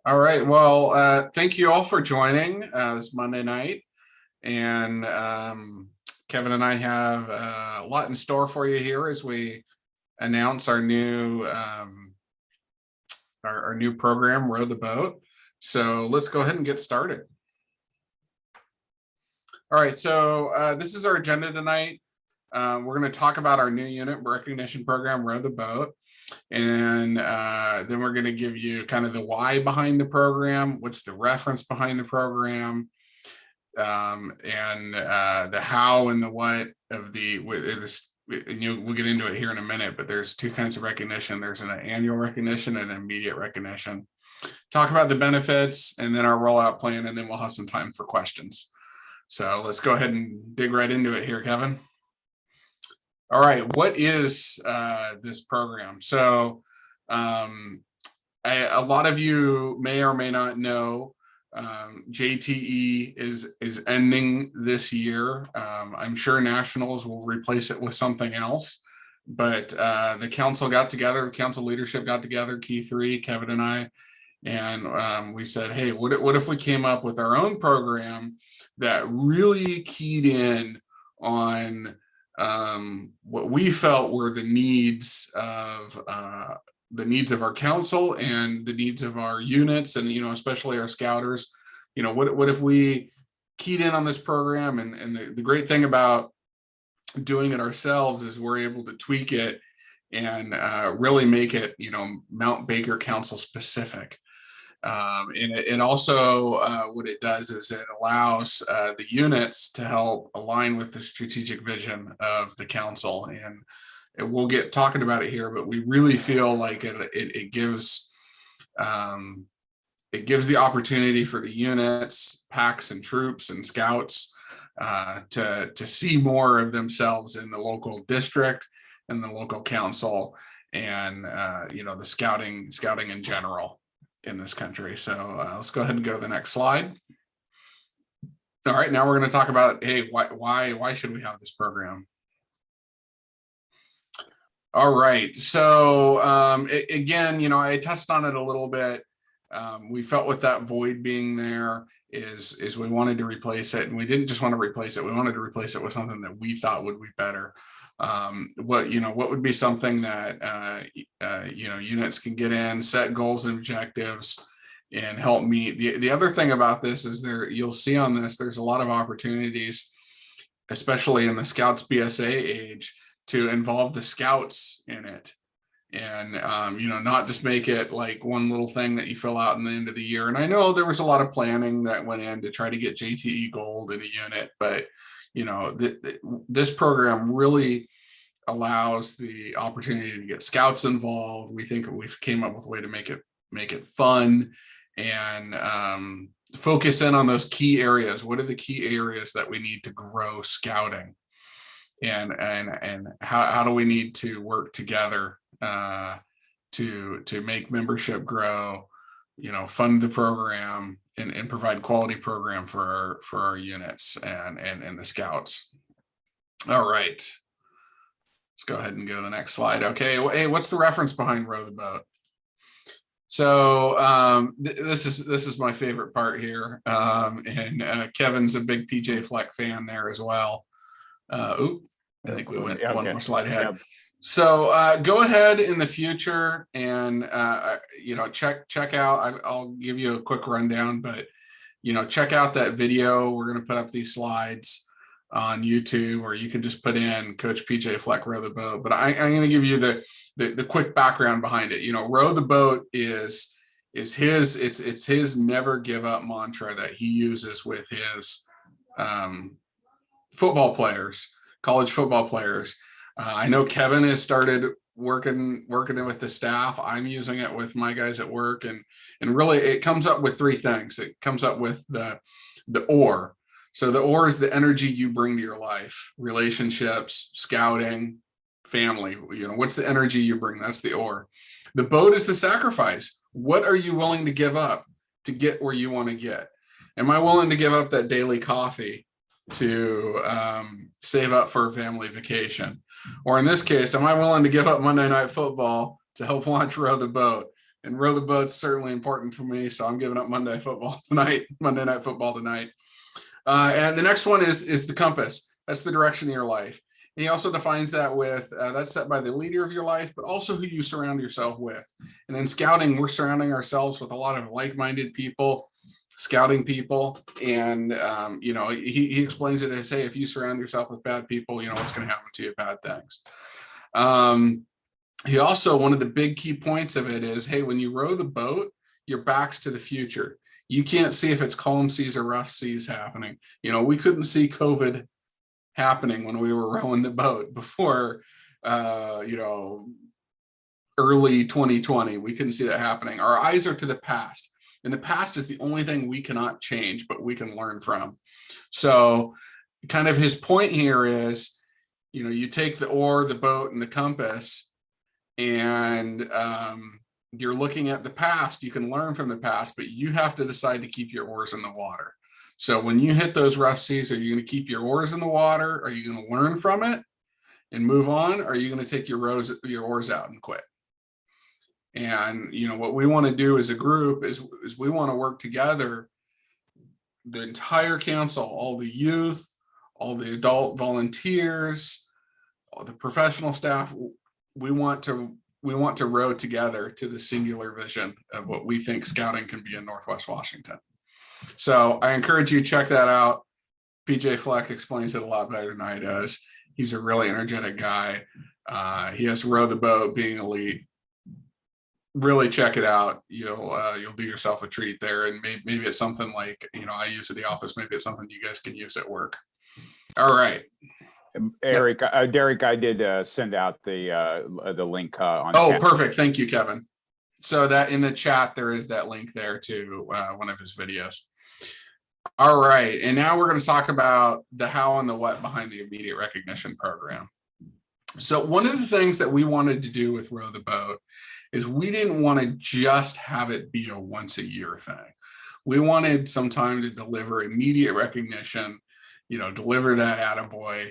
All right. Well, thank you all for joining this Monday night. And Kevin and I have a lot in store for you here as we announce our new our new program, Row the Boat. So let's go ahead and get started. All right. So this is our agenda tonight. We're going to talk about our new unit recognition program, Row the Boat. And then we're going to give you kind of the why behind the program, what's the reference behind the program, and the how and the what of this. We'll get into it here in a minute, but there's two kinds of recognition. There's an annual recognition and immediate recognition. Talk about the benefits and then our rollout plan, and then we'll have some time for questions. So let's go ahead and dig right into it here, Kevin. All right, what is this program? So a lot of you may or may not know JTE is ending this year. I'm sure Nationals will replace it with something else, but the council got together, the council leadership got together, Key3, Kevin and I, and we said, hey, what if we came up with our own program that really keyed in on what we felt were the needs of our council and the needs of our units, and especially our scouters. What if we keyed in on this program? And the great thing about doing it ourselves is we're able to tweak it and really make it Mount Baker Council specific. And it also, what it does is it allows the units to help align with the strategic vision of the council. And we'll get talking about it here, but we really feel like it gives the opportunity for the units, packs and troops and scouts to see more of themselves in the local district and the local council, and the scouting in general in this country. So let's go ahead and go to the next slide. All right, now we're going to talk about, hey, why should we have this program? All right, so again, I touched on it a little bit. We felt with that void being there is we wanted to replace it, and we didn't just want to replace it. We wanted to replace it with something that we thought would be better. What would be something that units can get in, set goals and objectives, and help meet. The other thing about this is you'll see on this, there's a lot of opportunities, especially in the Scouts BSA age, to involve the scouts in it, and not just make it like one little thing that you fill out in the end of the year. And I know there was a lot of planning that went in to try to get JTE gold in a unit, but this program really allows the opportunity to get scouts involved. We think we've came up with a way to make it fun and focus in on those key areas. What are the key areas that we need to grow scouting, and how do we need to work together to make membership grow, fund the program, and provide quality program for our units and the scouts. All right, let's go ahead and go to the next slide. Okay, hey, what's the reference behind Row the Boat? So this is my favorite part here, and Kevin's a big PJ Fleck fan there as well. I think we went one more slide ahead. Yep. So go ahead in the future and check out. I'll give you a quick rundown, but check out that video. We're going to put up these slides on YouTube, or you can just put in Coach PJ Fleck Row the Boat. But I'm going to give you the quick background behind it. Row the Boat is his never give up mantra that he uses with his football players, college football players. I know Kevin has started working with the staff. I'm using it with my guys at work, and really it comes up with three things. It comes up with the OR. So the OR is the energy you bring to your life: relationships, scouting, family. What's the energy you bring? That's the OR. The boat is the sacrifice. What are you willing to give up to get where you want to get? Am I willing to give up that daily coffee to save up for a family vacation? Or in this case, am I willing to give up Monday Night Football to help launch Row the Boat? and row the boat's certainly important for me. So I'm giving up Monday Night Football tonight. And the next one is the compass. That's the direction of your life. And he also defines that with that's set by the leader of your life, but also who you surround yourself with. And in scouting, we're surrounding ourselves with a lot of like-minded people, scouting people. And, he explains it as, hey, if you surround yourself with bad people, what's going to happen to you, bad things. He also, one of the big key points of it is, hey, when you row the boat, your back's to the future. You can't see if it's calm seas or rough seas happening. We couldn't see COVID happening when we were rowing the boat before, early 2020. We couldn't see that happening. Our eyes are to the past, and the past is the only thing we cannot change, but we can learn from. So kind of his point here is, you take the oar, the boat, and the compass, and you're looking at the past. You can learn from the past, but you have to decide to keep your oars in the water. So when you hit those rough seas, are you going to keep your oars in the water? Are you going to learn from it and move on? Or are you going to take your oars out and quit? And, what we want to do as a group is we want to work together, the entire council, all the youth, all the adult volunteers, all the professional staff. We want to row together to the singular vision of what we think scouting can be in Northwest Washington. So I encourage you to check that out. PJ Fleck explains it a lot better than I does. He's a really energetic guy. He has Row the Boat, Being Elite. Really check it out. You'll do yourself a treat there, and maybe it's something like I use at the office. Maybe it's something you guys can use at work. All right, Eric, Derek, I did send out the link on. Oh, chat. Perfect. Thank you, Kevin. So that in the chat there is that link there to one of his videos. All right, and now we're going to talk about the how and the what behind the immediate recognition program. So one of the things that we wanted to do with Row the Boat is we didn't want to just have it be a once a year thing. We wanted some time to deliver immediate recognition, deliver that attaboy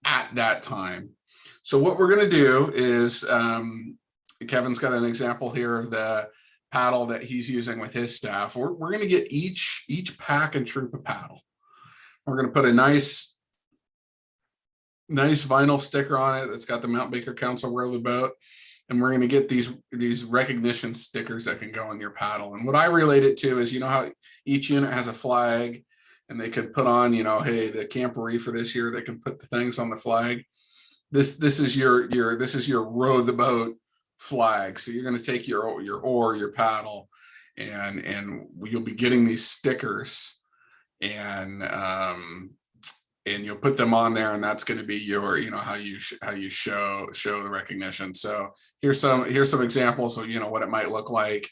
at that time. So what we're going to do is, Kevin's got an example here of the paddle that he's using with his staff. We're going to get each pack and troop a paddle. We're going to put a nice vinyl sticker on it that's got the Mount Baker Council Row the Boat. And we're going to get these recognition stickers that can go on your paddle. And what I relate it to is, how each unit has a flag, and they could put on, hey, the camporee for this year, they can put the things on the flag. This is your Row the Boat flag. So you're going to take your oar, your paddle, and you'll be getting these stickers, and you'll put them on there, and that's going to be your, how you show the recognition. So here's some examples of, what it might look like.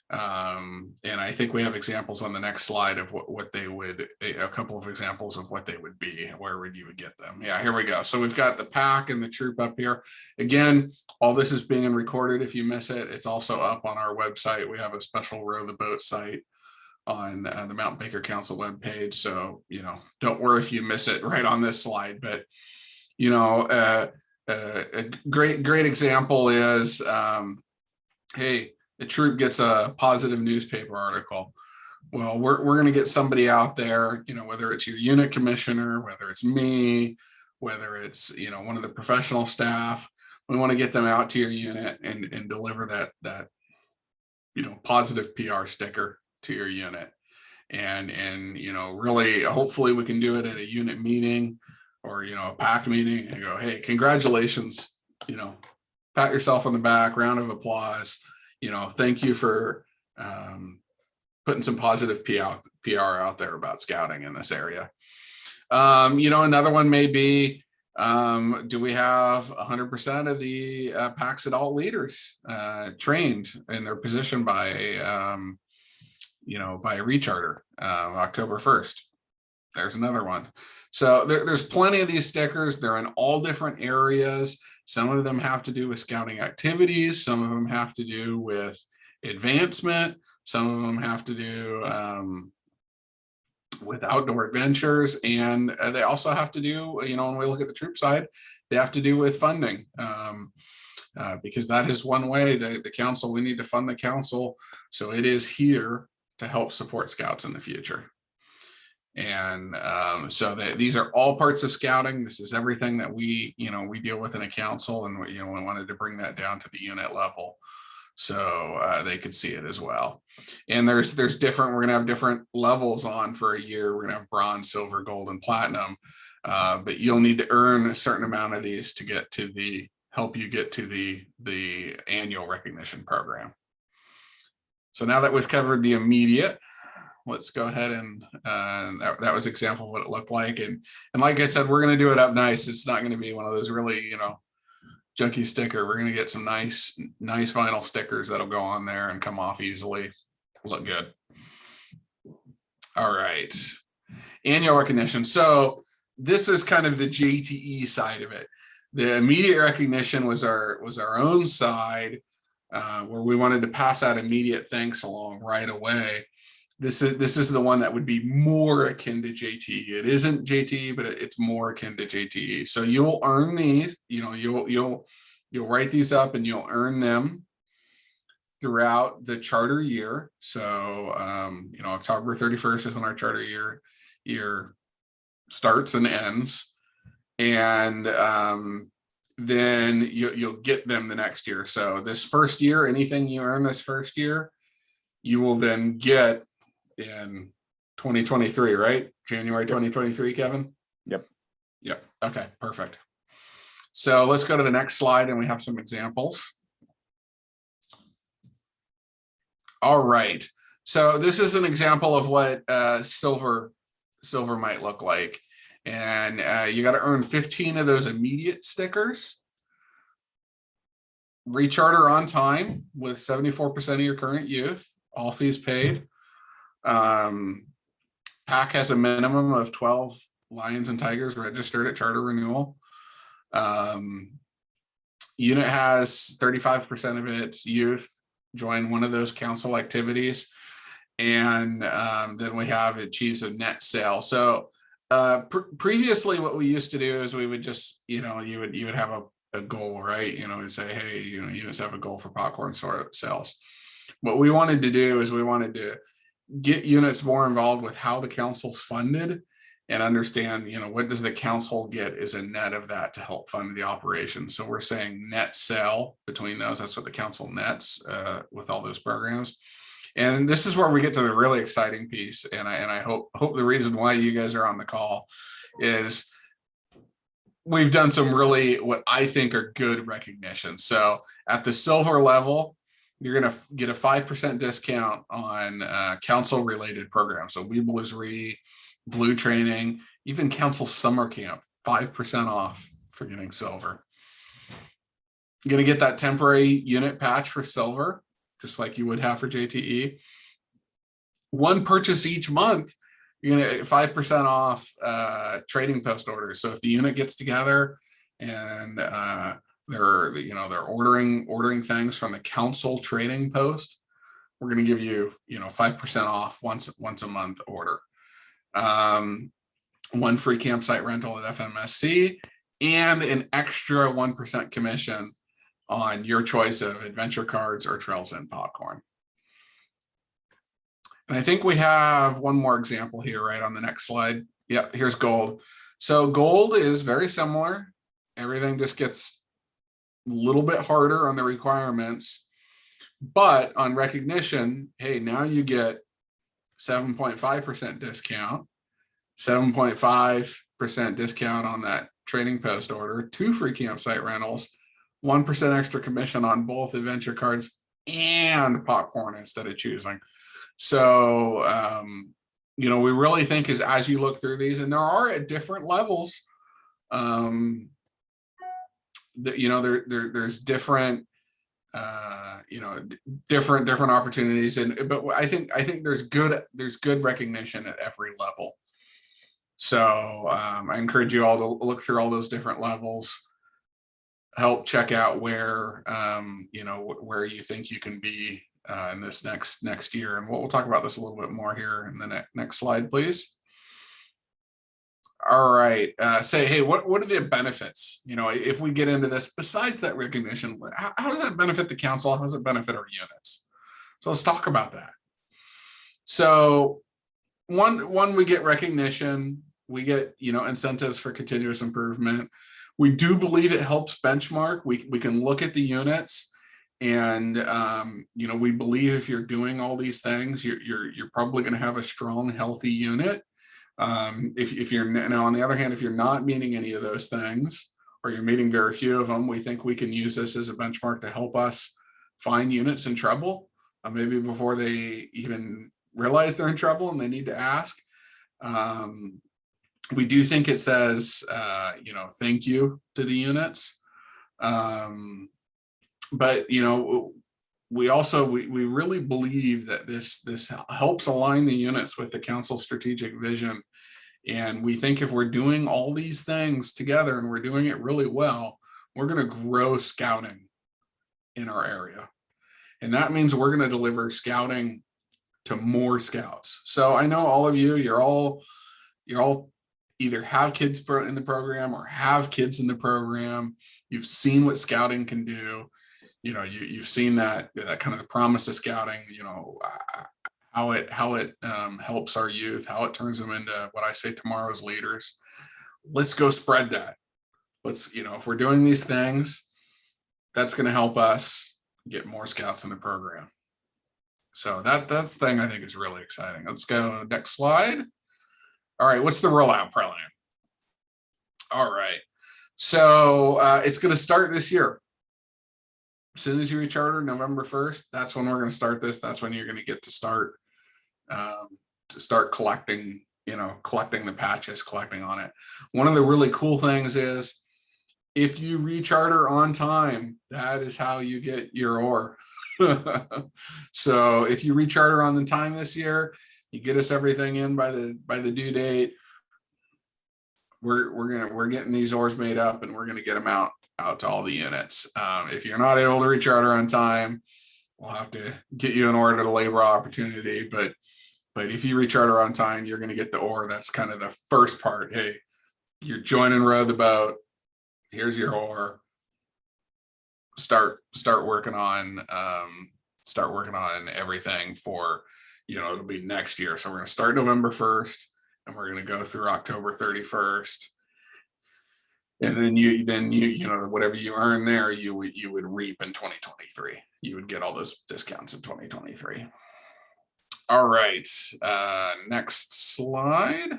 And I think we have examples on the next slide of what they would, a couple of examples of what they would be, where you would get them. Yeah, here we go. So we've got the pack and the troop up here. Again, all this is being recorded. If you miss it, it's also up on our website. We have a special Row the Boat site on the Mount Baker Council webpage. So, don't worry if you miss it right on this slide, but, a great example is, hey, the troop gets a positive newspaper article. Well, we're going to get somebody out there, whether it's your unit commissioner, whether it's me, whether it's, one of the professional staff. We want to get them out to your unit and deliver that positive PR sticker to your unit. And really, hopefully we can do it at a unit meeting or, a pack meeting, and go, hey, congratulations, pat yourself on the back, round of applause. Thank you for putting some positive PR out there about scouting in this area. Another one may be, do we have 100% of the PAC's adult leaders trained in their position by a recharter October 1st? There's another one. So there's plenty of these stickers. They're in all different areas. Some of them have to do with scouting activities. Some of them have to do with advancement. Some of them have to do with outdoor adventures. And they also have to do, when we look at the troop side, they have to do with funding. because that is one way that the council, we need to fund the council. So it is here to help support scouts in the future. And so that these are all parts of scouting. This is everything that we deal with in a council, and we wanted to bring that down to the unit level so they could see it as well. And there's different, we're gonna have different levels on for a year. We're gonna have bronze, silver, gold, and platinum. But you'll need to earn a certain amount of these to get to help you get to the annual recognition program. So now that we've covered the immediate, let's go ahead and that was an example of what it looked like. And like I said, we're going to do it up nice. It's not going to be one of those really, junky sticker. We're going to get some nice vinyl stickers that'll go on there and come off easily. Look good. All right. Annual recognition. So this is kind of the JTE side of it. The immediate recognition was our own side, where we wanted to pass out immediate thanks along right away. This is the one that would be more akin to JTE. It isn't JTE, but it's more akin to JTE. So you'll earn these. You'll write these up and you'll earn them throughout the charter year. So October 31st is when our charter year starts and ends, and then you'll get them the next year. So this first year, anything you earn this first year, you will then get in 2023, right? January 2023, Kevin? Yep. Okay, perfect. So let's go to the next slide, and we have some examples. All right. So this is an example of what silver might look like. And you got to earn 15 of those immediate stickers. Recharter on time with 74% of your current youth, all fees paid. PAC has a minimum of 12 lions and tigers registered at charter renewal. Unit has 35% of its youth join one of those council activities. And then we have achieves a net sale. So previously what we used to do is we would just, you would have a goal, right? And say, hey, you just have a goal for popcorn sales. What we wanted to do is we wanted to get units more involved with how the council's funded and understand, what does the council get as a net of that to help fund the operation. So we're saying net sale between those. That's what the council nets with all those programs. And this is where we get to the really exciting piece. And I hope the reason why you guys are on the call is we've done some really, what I think are good recognition. So at the silver level, you're going to get a 5% discount on council related programs. So We Blues Re, Blue Training, even council summer camp, 5% off for getting silver. You're going to get that temporary unit patch for silver, just like you would have for JTE. One purchase each month, you're going to get 5% off trading post orders. So if the unit gets together and they're ordering things from the council trading post, we're going to give you 5% off once a month order. One free campsite rental at FMSC, and an extra 1% commission on your choice of adventure cards or Trails and popcorn. And I think we have one more example here, right on the next slide. Yep, here's gold. So gold is very similar. Everything just gets a little bit harder on the requirements, but on recognition, hey, now you get 7.5% discount, 7.5% discount on that trading post order, 2 free campsite rentals, 1% extra commission on both adventure cards and popcorn instead of choosing. So, we really think is as you look through these, and there are at different levels, there's different, different opportunities, but I think there's good recognition at every level. So I encourage you all to look through all those different levels, help check out where where you think you can be in this next year. And we'll talk about this a little bit more here in the next slide, please. All right. Say, hey, what are the benefits? You know, if we get into this, besides that recognition, how does that benefit the council? How does it benefit our units? So let's talk about that. So one, we get recognition, we get, you know, incentives for continuous improvement. We do believe it helps benchmark. We can look at the units, and you know, we believe if you're doing all these things, you're probably going to have a strong, healthy unit. If you're now, on the other hand, if you're not meeting any of those things, or you're meeting very few of them, we think we can use this as a benchmark to help us find units in trouble, maybe before they even realize they're in trouble and they need to ask. We do think it says, you know, thank you to the units. But, you know, we also, we really believe that this helps align the units with the council's strategic vision. And we think if we're doing all these things together and we're doing it really well, we're going to grow scouting in our area. And that means we're going to deliver scouting to more scouts. So I know all of you, you're all either have kids in the program or have kids in the program. You've seen what scouting can do. You know, you've seen that kind of the promise of scouting, you know, how it helps our youth, how it turns them into what I say, tomorrow's leaders. Let's go spread that. Let's, you know, if we're doing these things, that's going to help us get more scouts in the program. So that's the thing I think is really exciting. Let's go next slide. All right, what's the rollout plan? All right, so it's going to start this year. As soon as you recharter November 1st, that's when we're going to start this. That's when you're going to get to start collecting, you know, collecting the patches, collecting on it. One of the really cool things is if you recharter on time, that is how you get your ore. So if you recharter on the time this year, you get us everything in by the due date. We're getting these ores made up, and we're gonna get them out to all the units. If you're not able to recharter on time, we'll have to get you an ore to the labor opportunity. But if you recharter on time, you're gonna get the ore. That's kind of the first part. Hey, you're joining Row the Boat. Here's your ore. Start working on everything for, you know, it'll be next year. So we're going to start November 1st, and we're going to go through October 31st. And then you know, whatever you earn there, you would reap in 2023. You would get all those discounts in 2023. All right, next slide.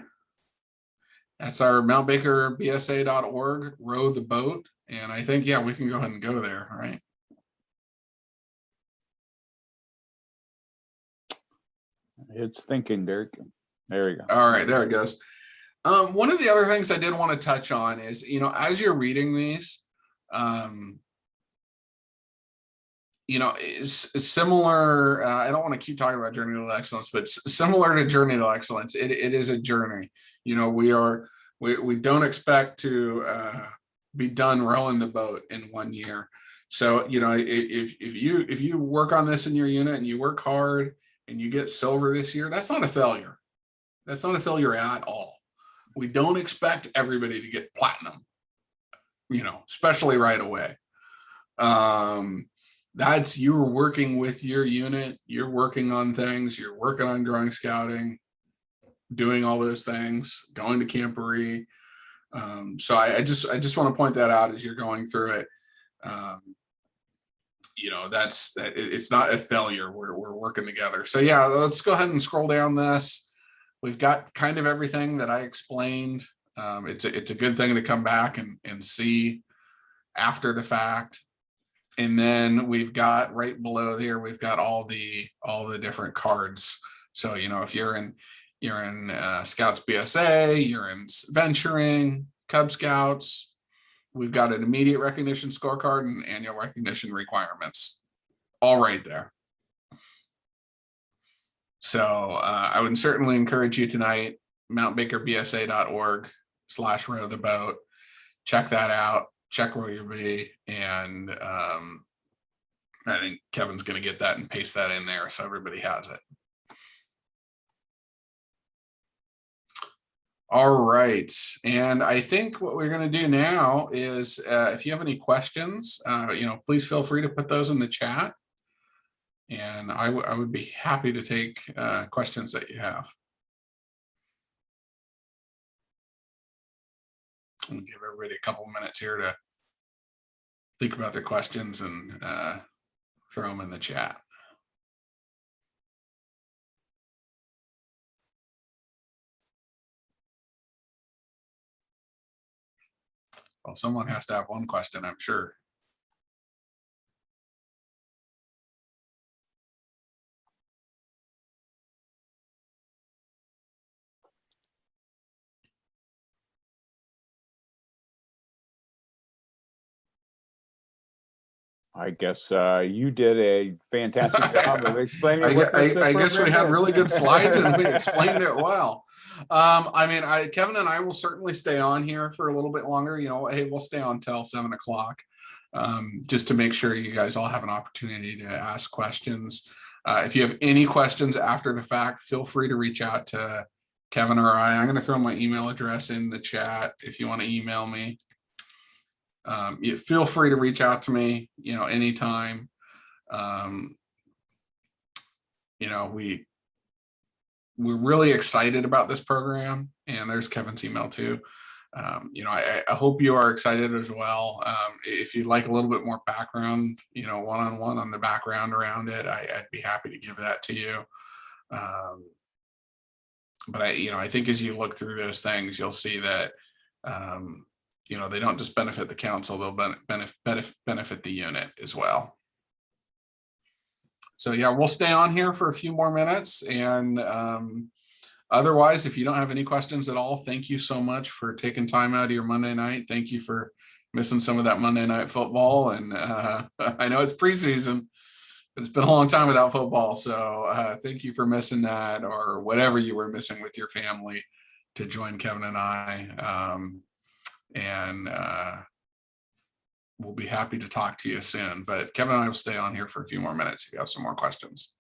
That's our mountbakerbsa.org, Row the Boat. And I think, yeah, we can go ahead and go there, right? It's thinking, Derek. There you go. All right, there it goes. One of the other things I did want to touch on is, you know, as you're reading these, you know, is similar. I don't want to keep talking about Journey to Excellence, but similar to Journey to Excellence, it is a journey. You know, we don't expect to be done rowing the boat in 1 year. So, you know, if you work on this in your unit and you work hard and you get silver this year, that's not a failure. That's not a failure at all. We don't expect everybody to get platinum, you know, especially right away. That's, you're working with your unit, you're working on things, you're working on growing scouting, doing all those things, going to Camporee. So I just want to point that out as you're going through it. You know, it's not a failure. We're working together. So yeah, let's go ahead and scroll down this. We've got kind of everything that I explained. It's a good thing to come back and see after the fact. And then we've got right below there, we've got all the different cards. So, you know, if you're in Scouts BSA, you're in Venturing, Cub Scouts, we've got an immediate recognition scorecard and annual recognition requirements all right there. So I would certainly encourage you tonight, mountbakerbsa.org/row the boat. Check that out. Check where you'll be. And I think Kevin's going to get that and paste that in there so everybody has it. All right, and I think what we're going to do now is, if you have any questions, please feel free to put those in the chat, and I would be happy to take questions that you have. I'll give everybody a couple minutes here to think about their questions and throw them in the chat. Well, someone has to have one question, I'm sure. I guess you did a fantastic job of explaining I, what this I guess we program had is. really good slides and we explained it well. I mean, Kevin and I will certainly stay on here for a little bit longer. Hey, we'll stay on till 7 o'clock, just to make sure you guys all have an opportunity to ask questions. If you have any questions after the fact, feel free to reach out to Kevin or I. I'm going to throw my email address in the chat if you want to email me. Feel free to reach out to me, anytime. We're really excited about this program, and there's Kevin's email too. I hope you are excited as well. If you'd like a little bit more background, one-on-one on the background around it, I'd be happy to give that to you. But I think as you look through those things, you'll see that, they don't just benefit the council, they'll benefit the unit as well. So yeah, we'll stay on here for a few more minutes, and otherwise, if you don't have any questions at all, thank you so much for taking time out of your Monday night. Thank you for missing some of that Monday night football. And I know it's preseason, but it's been a long time without football. So thank you for missing that, or whatever you were missing with your family, to join Kevin and I. We'll be happy to talk to you soon. But Kevin and I will stay on here for a few more minutes if you have some more questions.